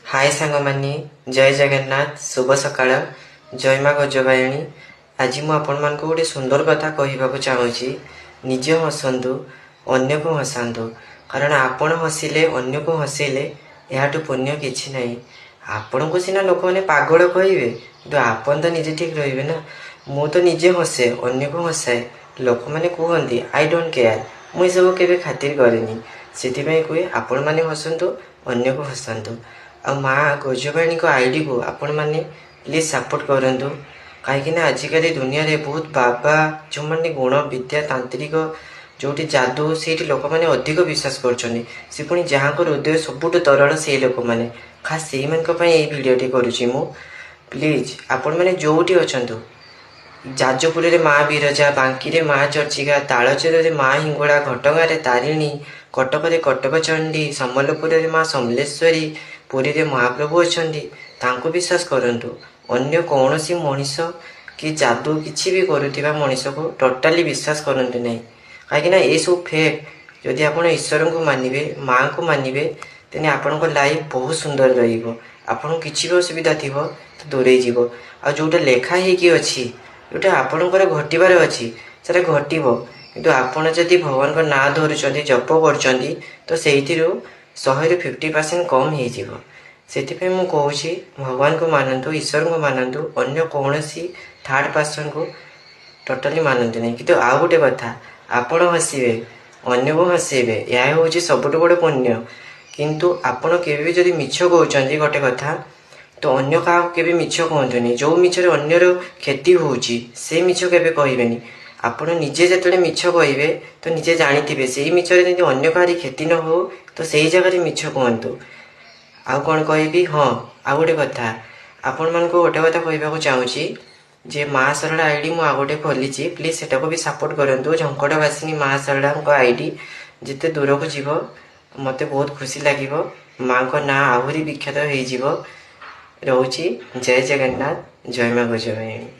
हाय सांगमानी जय जगन्नाथ शुभ सकाळ जय माँ गजबायणी। आज मु आपण मान गोटे सुंदर कथा कहवाक चाहूँगी। निज हसतु अन्य को हसातु कारण आपण हसिले अन्य को हसैले याठू पुण्य किछि नहीं। आपण को सीना लोक मैंने पागल कहे कि आपन तो निजे ठीक रहिबे ना। मु तो निजे हसे अन्य को हसाए लोक मैंने कहते आई डोंट केयर मुझे सब केवे खातिर करेनी से कहे आपण मैंने हसतु अन्य को हसातु। आ माँ गजबाणी को आईडी को आपण मैंने प्लीज सपोर्ट करूँ कहीं आजिकल दुनिया रे बहुत बाबा जो मैंने गुण विद्या तांत्रिक जोटी जादू से लोक मैंने अधिक विश्वास कर पुणी जहाँ हृदय सबुठ तरल से लोक मैंने खास से भिडटी करुँची मु प्लीज आपण मैंने जोटी अच्छा जाजपुर रे माँ बिरजा बांकी रे माँ चर्चिका तालचेर रे माँ हिंगड़ा घटगाँ तारिणी कटक रे कटक चंडी सम्बलपुर रे माँ समलेश्वरी पुरी रे महाप्रभु अच्छा विश्वास करंतु। अन्य कौन सी मनीष कि जादू किसी भी करुवा मनीष को टोटाली विश्वास करंतु नहीं कहीं ये सब फेक। जदि आप ईश्वर को मानिबे माँ को मानिबे तेने आपण लाइफ बहुत सुंदर रहिबो। आपन किसी भी असुविधा थी तो दूरे जीव आ जोटा लेखा होगी अच्छी जोटा आपणकर घटबार अच्छी से घटब किंतु आपड़ जदि भगवान का नाँ धरुंच जप कर तो से 100% कम हो से मुझे भगवान को मानतु ईश्वर को मानतु अन्य कौन सी थर्ड पर्सन को टोटाली मानते नहीं। किंतु आउ गोटे कथा आपण हसवे अन्य को हसैबे यह हूँ सबुठ बड़ पुण्य। किंतु आपण केवे जदि मिछ कहते गोटे कथा तो अन्य क्या केवे मिछ कहतुनि जो मिछरे अन्यर क्षति होउची से मिछ केवे कहबेनी। आपण निजे जिते मिछ कहे तो निजे जानी से मिछरे यदि अन्य कहारी क्षति न हो तो सही जगह मिछ कहतु। आउ कौन कहबी हाँ आउ गोटे कथा आपण मान को गोटे कथा कहवाक चाहूँगी जे माँ सरला आईडी मु गोटे खोली प्लीज सेटा को भी सपोर्ट करूँ। झंकटवासिनी माँ सरला आईडी जिते दूर को जीव मत बहुत खुशी लगे माँ को ना आहरी विख्यात हो रोची। जय जगन्नाथ जय माँ गजबायणी।